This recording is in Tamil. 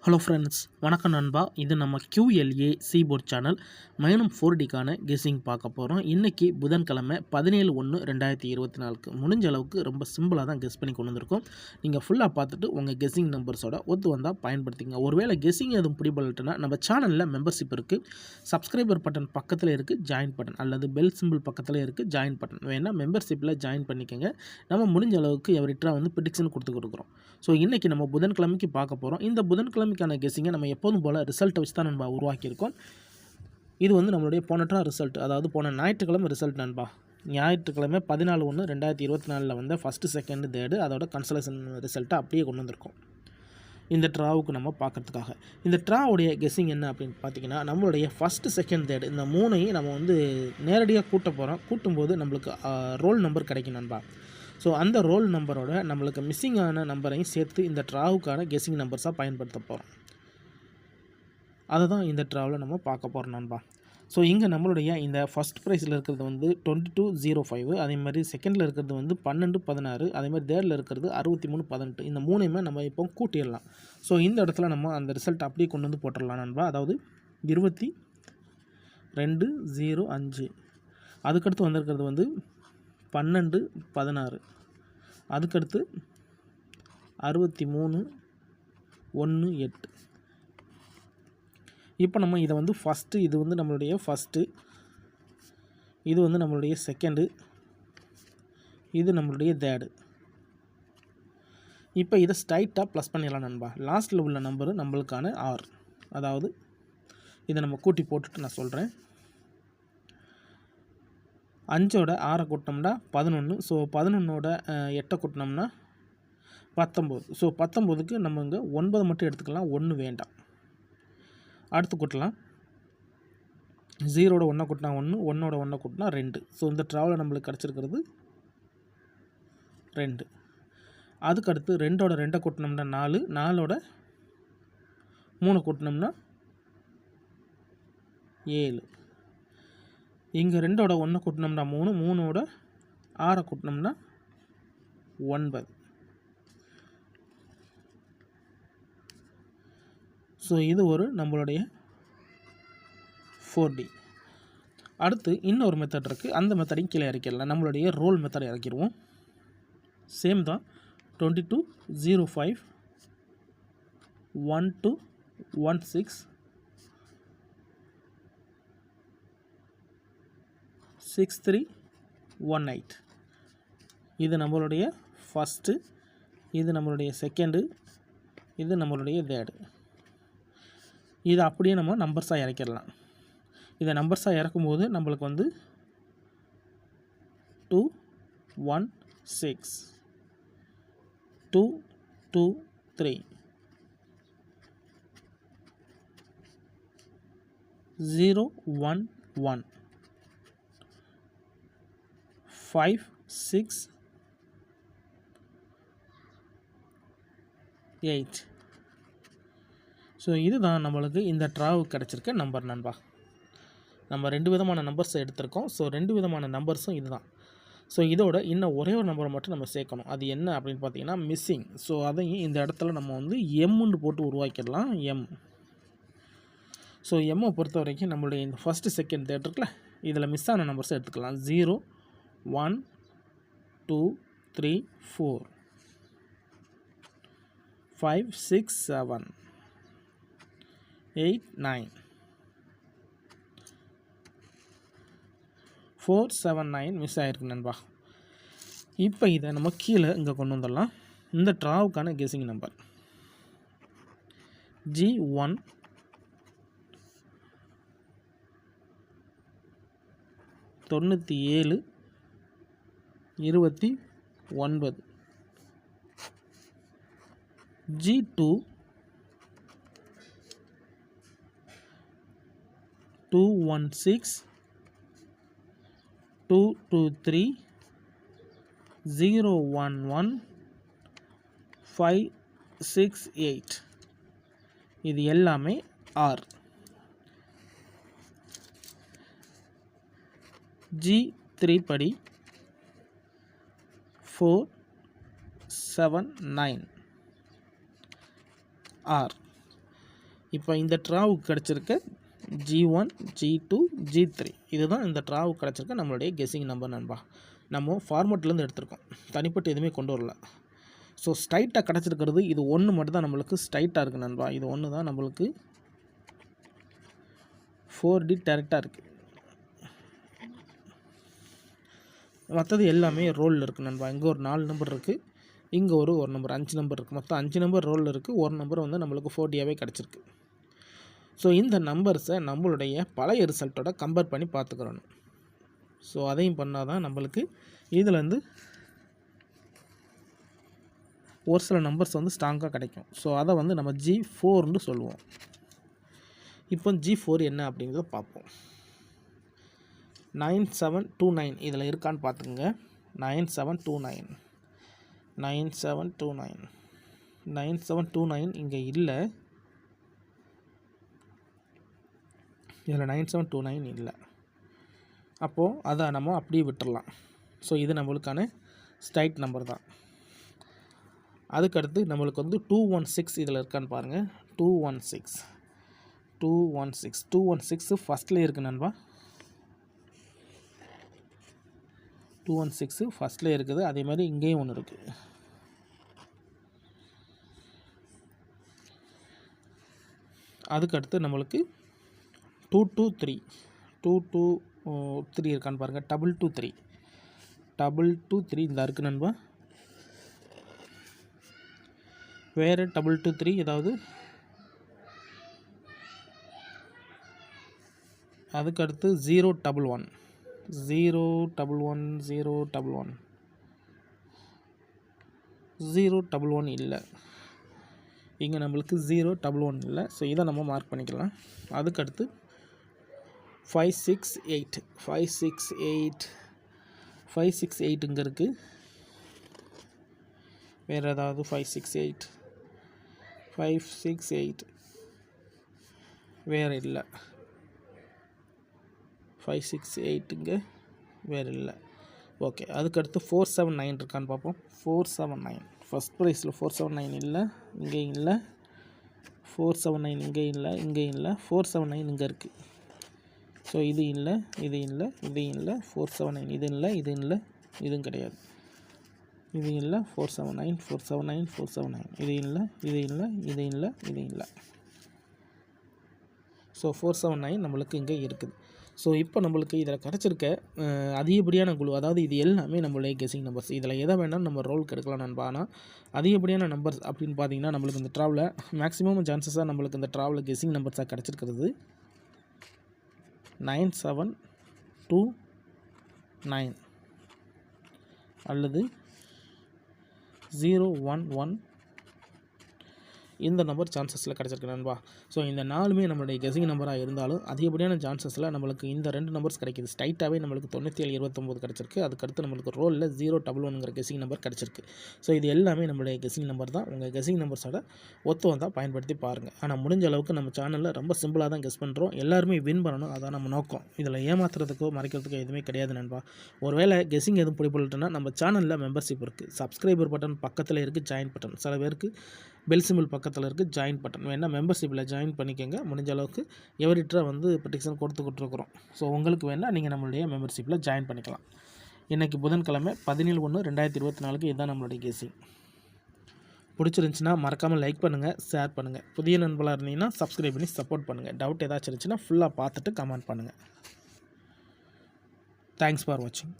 ஹலோ ஃப்ரெண்ட்ஸ், வணக்கம் நண்பா. இது நம்ம QLA சீபோர்ட் சேனல் மைனம் 4Dக்கான கெஸ்ஸிங் பார்க்க போகிறோம். இன்றைக்கி புதன்கிழமை 17/1/2024 முடிஞ்ச அளவுக்கு ரொம்ப சிம்பிளாக தான் கெஸ் பண்ணி கொண்டு வந்திருக்கோம். நீங்கள் ஃபுல்லாக பார்த்துட்டு உங்கள் கெஸ்ஸிங் நம்பர்ஸோட ஒத்து வந்தால் பயன்படுத்திங்க. ஒருவேளை கெஸ்ஸிங் எதுவும் பிடிபடலைன்னா நம்ம சேனலில் மெம்பர்ஷிப் இருக்குது, சப்ஸ்கிரைபர் பட்டன் பக்கத்தில் இருக்குது ஜாயின் பட்டன், அல்லது பெல் சிம்பிள் பக்கத்தில் இருக்குது ஜாயின் பட்டன். வேணால் மெம்பர்ஷிப்பில் ஜாயின் பண்ணிக்கோங்க. நம்ம முடிஞ்ச அளவுக்கு எவரிட்டா ப்ரிடிக்ஷன் கொடுக்குறோம். ஸோ இன்றைக்கி நம்ம புதன்கிழமைக்கு பார்க்க போகிறோம். இந்த புதன்கிழமைக்கான கெஸ்ஸிங்கை நம்ம எப்போதும் போல் ரிசல்ட்டை வச்சு தான் நம்ம உருவாக்கியிருக்கோம். இது நம்மளுடைய போன ரிசல்ட், அதாவது போன ஞாயிற்றுக்கிழமை ரிசல்ட் நண்பா. ஞாயிற்றுக்கிழமை 14/1/2024 வந்த ஃபஸ்ட்டு, செகண்டு, தேர்டு அதோட கன்சலேஷன் ரிசல்ட்டை அப்படியே கொண்டு வந்திருக்கோம் இந்த ட்ராவுக்கு நம்ம பார்க்குறதுக்காக. இந்த ட்ராவுடைய கெஸ்ஸிங் என்ன அப்படின்னு பார்த்தீங்கன்னா, நம்மளுடைய ஃபஸ்ட்டு, செகண்ட், தேர்டு இந்த மூணையும் நம்ம நேரடியாக கூட்ட போகிறோம். கூட்டும்போது நம்மளுக்கு ரோல் நம்பர் கிடைக்கும் நண்பா. ஸோ அந்த ரோல் நம்பரோட நம்மளுக்கு மிஸ்ஸிங் ஆன நம்பரையும் சேர்த்து இந்த ட்ராவுக்கான கெஸ்ஸிங் நம்பர்ஸாக பயன்படுத்த போகிறோம். அதை தான் இந்த ட்ராவில் நம்ம பார்க்க போகிறோம் நண்பா. ஸோ இங்கே நம்மளுடைய இந்த ஃபஸ்ட் ப்ரைஸில் இருக்கிறது 2205, அதே மாதிரி செகண்டில் இருக்கிறது 1216, அதே மாதிரி தேர்டில் இருக்கிறது 6318. இந்த மூணையுமே நம்ம இப்போ கூட்டிடலாம். ஸோ இந்த இடத்துல நம்ம அந்த ரிசல்ட் அப்படியே கொண்டு வந்து போட்டுடலாம் நண்பா. அதாவது 2205. அதுக்கடுத்து வந்திருக்கிறது 1216, அதுக்கடுத்து 6318. இப்போ நம்ம இதை ஃபஸ்ட்டு, இது நம்மளுடைய ஃபஸ்ட்டு, இது நம்மளுடைய செகண்டு, இது நம்மளுடைய தேர்டு. இப்போ இதை ஸ்ட்ரைட்டாக ப்ளஸ் பண்ணிடலாம் நண்பா. லாஸ்ட்டில் உள்ள நம்பரு நம்மளுக்கான ஆர். அதாவது இதை நம்ம கூட்டி போட்டுட்டு நான் சொல்கிறேன். 5ஓட 6 கூட்டினோம்னா 11. ஸோ 11ஓட 8 கூட்டினோம்னா 19. ஸோ 19க்கு நம்ம இங்கே 9 மட்டும் எடுத்துக்கலாம், 1 வேண்டாம். அடுத்து கூட்டலாம். 0ஓட 1 கூட்டினா 1, 1ஓட 1 கூட்டினா 2. ஸோ இந்த ட்ராவலில் நம்மளுக்கு கிடச்சிருக்கிறது 2. அதுக்கடுத்து 2ஓட 2 கூட்டினோம்னா 4, 4ஓட 3 கூட்டினோம்னா 7. இங்கே 2ஓட 1 கூட்டினோம்னா 3, 3ஓட 6 கூட்டினோம்னா 9. ஸோ இது நம்மளுடைய 4D. அடுத்து இன்னொரு மெத்தட் இருக்குது. அந்த மெத்தடையும் கீழே இறக்கிடலாம். நம்மளுடைய ரோல் மெத்தடை இறக்கிடுவோம். சேம் தான். 2205 1216 6318. இது நம்மளுடைய ஃபஸ்ட்டு, இது நம்மளுடைய செகண்டு, இது நம்மளுடைய தேர்டு. இதை அப்படியே நம்ம நம்பர்ஸாக இறக்கிடலாம். இதை நம்பர்ஸாக இறக்கும்போது நம்மளுக்கு 216 223 011 568. ஸோ இதுதான் நம்மளுக்கு இந்த ட்ராவுக்கு கிடச்சிருக்க நம்பர் நண்பா. நம்ம 2 விதமான நம்பர்ஸை எடுத்திருக்கோம். ஸோ 2 விதமான நம்பர்ஸும் இதுதான். ஸோ இதோட இன்னும் ஒரே ஒரு நம்பரை மட்டும் நம்ம சேர்க்கணும். அது என்ன அப்படின்னு பார்த்தீங்கன்னா மிஸ்ஸிங். ஸோ அதையும் இந்த இடத்துல நம்ம எம்முன்னு போட்டு உருவாக்கிடலாம். எம். ஸோ எம்மை பொறுத்த வரைக்கும் நம்மளுடைய இந்த ஃபஸ்ட்டு, செகண்ட், தேர்ட் இருக்குல்ல, இதில் மிஸ் ஆன நம்பர்ஸை எடுத்துக்கலாம். 0 1 2 3 4 5 6 7 8 9 4 7 9 மிஸ் ஆகிருக்கு நண்பா. இப்போ இதை நம்ம கீழே இங்கே கொண்டு வந்துடலாம். இந்த ட்ராவுக்கான கெஸ்ஸிங் நம்பர் G1 97 29, G2 216 223 011 568. இது எல்லாமே ஆர். G3 படி 4 7 9 R. இப்போ இந்த ட்ராவுக்கு கிடச்சிருக்க G1 G2 G3 இதுதான் இந்த ட்ராவுக்கு கிடச்சிருக்க நம்மளுடைய கெஸ்ஸிங் நம்பர் நண்பா. நம்ம ஃபார்மெட்லேருந்து எடுத்திருக்கோம், தனிப்பட்டு எதுவுமே கொண்டு வரல. ஸோ ஸ்ட்ரைட்டாக கிடச்சிருக்கிறது இது ஒன்று மட்டும் தான் நம்மளுக்கு ஸ்ட்ரைட்டாக இருக்குது நண்பா. இது ஒன்று தான் நம்மளுக்கு 4D டேரெக்டாக இருக்குது. மற்றது எல்லாமே ரோலில் இருக்குது நண்பா. இங்கே ஒரு 4 நம்பர் இருக்குது, இங்கே ஒரு நம்பர் 5 நம்பர் இருக்குது. மொத்தம் 5 நம்பர் ரோலில் இருக்குது. ஒரு நம்பர் வந்து நம்மளுக்கு 4Dயாகவே கிடச்சிருக்கு. ஸோ இந்த நம்பர்ஸை நம்மளுடைய பழைய ரிசல்ட்டோட கம்பேர் பண்ணி பார்த்துக்கிறணும். ஸோ அதையும் பண்ணால் தான் நம்மளுக்கு இதுலேருந்து ஒரு சில நம்பர்ஸ் வந்து ஸ்ட்ராங்காக கிடைக்கும். ஸோ அதை வந்து நம்ம G4ன்னு சொல்லுவோம். இப்போ G4 என்ன அப்படிங்கிறத பார்ப்போம். 9729 இதில் இருக்கான்னு பார்த்துக்குங்க. 9729 9729 இங்கே இல்லை. இதில் 9729 இல்லை. அப்போது அதை நம்ம அப்படியே விட்டுடலாம். ஸோ இது நம்மளுக்கான ஸ்ட்ரைட் நம்பர் தான். அதுக்கடுத்து நம்மளுக்கு வந்து 216 இதில் இருக்கான்னு பாருங்கள். 216 ஃபஸ்ட்டில் இருக்குது நண்பா. 216 ஃபஸ்ட்டில் இருக்குது. அதே மாதிரி இங்கேயும் ஒன்று இருக்குது. அதுக்கடுத்து நம்மளுக்கு 223 இருக்கான்னு பாருங்கள். 223 இந்த இருக்குது நண்பா. வேறு 223 ஏதாவது? அதுக்கடுத்து 011 இல்லை. இங்கே நம்மளுக்கு 011 இல்லை. ஸோ இதை நம்ம மார்க் பண்ணிக்கலாம். அதுக்கடுத்து 568 இங்கே இருக்குது. வேறு ஏதாவது? 568 வேறு இல்லை. 568 இங்கே வேறு இல்லை. ஓகே. அதுக்கடுத்து 479 இருக்கான்னு பார்ப்போம். 479 ஃபஸ்ட் ப்ரைஸில் 479 இல்லை, இங்கேயும் இல்லை. 479 இங்கேயும் இல்லை, இங்கேயும் இல்லை. 479 இங்கே இருக்குது. ஸோ இது இல்லை, இது இல்லை, இதையும் இல்லை. 479 இது இல்லை, இது இல்லை, இதுவும் கிடையாது. இது இல்லை. 479 இது இல்லை, இது இல்லை, இது இல்லை, இது இல்லை. ஸோ 479 நம்மளுக்கு இங்கே இருக்குது. ஸோ இப்போ நம்மளுக்கு இதில் கிடச்சிருக்க அதிகப்படியான குழு, அதாவது இது எல்லாமே நம்மளுடைய கெஸ்ஸிங் நம்பர்ஸ். இதில் எதை வேணாலும் நம்ம ரோலுக்கு எடுக்கலாம் நண்பா. ஆனால் அதிகப்படியான நம்பர்ஸ் அப்படின்னு பார்த்தீங்கன்னா நம்மளுக்கு இந்த ட்ராவில் மேக்ஸிமம் சான்சஸாக நம்மளுக்கு இந்த ட்ராவில் கெஸ்ஸிங் நம்பர்ஸாக கிடச்சிருக்கிறது 9729 அல்லது 011 இந்த நம்பர் சான்சஸில் கிடச்சிருக்கு நண்பா. ஸோ இந்த 4மே நம்மளுடைய கெஸ்ஸிங் நம்பராக இருந்தாலும் அதிகப்படியான சான்சஸில் நம்மளுக்கு இந்த 2 நம்பர்ஸ் கிடைக்கிது. ஸ்ட்ரைட்டாகவே நம்மளுக்கு 9729 கிடச்சிருக்கு. அதுக்கடுத்து நம்மளுக்கு ரோலில் 011ங்கிற கெஸ்ஸிங் நம்பர் கிடச்சிருக்கு. ஸோ இது எல்லாமே நம்மளுடைய கெஸ்ஸிங் நம்பர் தான். உங்கள் கெஸ்ஸிங் நம்பர்ஸோட ஒத்து வந்தால் பயன்படுத்தி பாருங்கள். ஆனால் முடிஞ்ச அளவுக்கு நம்ம சேனலில் ரொம்ப சிம்பிளாக தான் கெஸ் பண்ணுறோம். எல்லாருமே வின் பண்ணணும், அதான் நம்ம நோக்கம். இதில் ஏமாத்துறதுக்கோ மறைக்கிறதுக்கோ எதுவுமே கிடையாது நண்பா. ஒருவேளை கெஸ்ஸிங் எதுவும் பிடிப்பட்டுனா நம்ம சேனலில் மெம்பர்ஷிப் இருக்குது, சப்ஸ்கிரைபர் பட்டன் பக்கத்தில் இருக்குது, ஜாயின் பட்டன், சில பேருக்கு பெல் சிம்பிள் பக்கத்தில் இருக்குது, ஜாயின் பட்டன் வேணால் மெம்பர்ஷிப்பில் ஜாயின் பண்ணிக்கோங்க. முடிஞ்ச அளவுக்கு எவரிட்டரை வந்து ப்ரொடெக்ஷன் கொடுத்துக்கிட்டுருக்குறோம். ஸோ உங்களுக்கு வேணால் நீங்கள் நம்மளுடைய மெம்பர்ஷிப்பில் ஜாயின் பண்ணிக்கலாம். இன்றைக்கி புதன்கிழமை 17/1/2024 இதுதான் நம்மளுடைய கெஸ்ஸிங். பிடிச்சிருந்துச்சின்னா மறக்காமல் லைக் பண்ணுங்கள், ஷேர் பண்ணுங்கள். புதிய நண்பர்களாக இருந்தீங்கன்னா சப்ஸ்கிரைப் பண்ணி சப்போர்ட் பண்ணுங்கள். டவுட் ஏதாச்சும் இருந்துச்சுன்னா ஃபுல்லாக பார்த்துட்டு கமெண்ட் பண்ணுங்கள். தேங்க்ஸ் ஃபார் வாட்சிங்.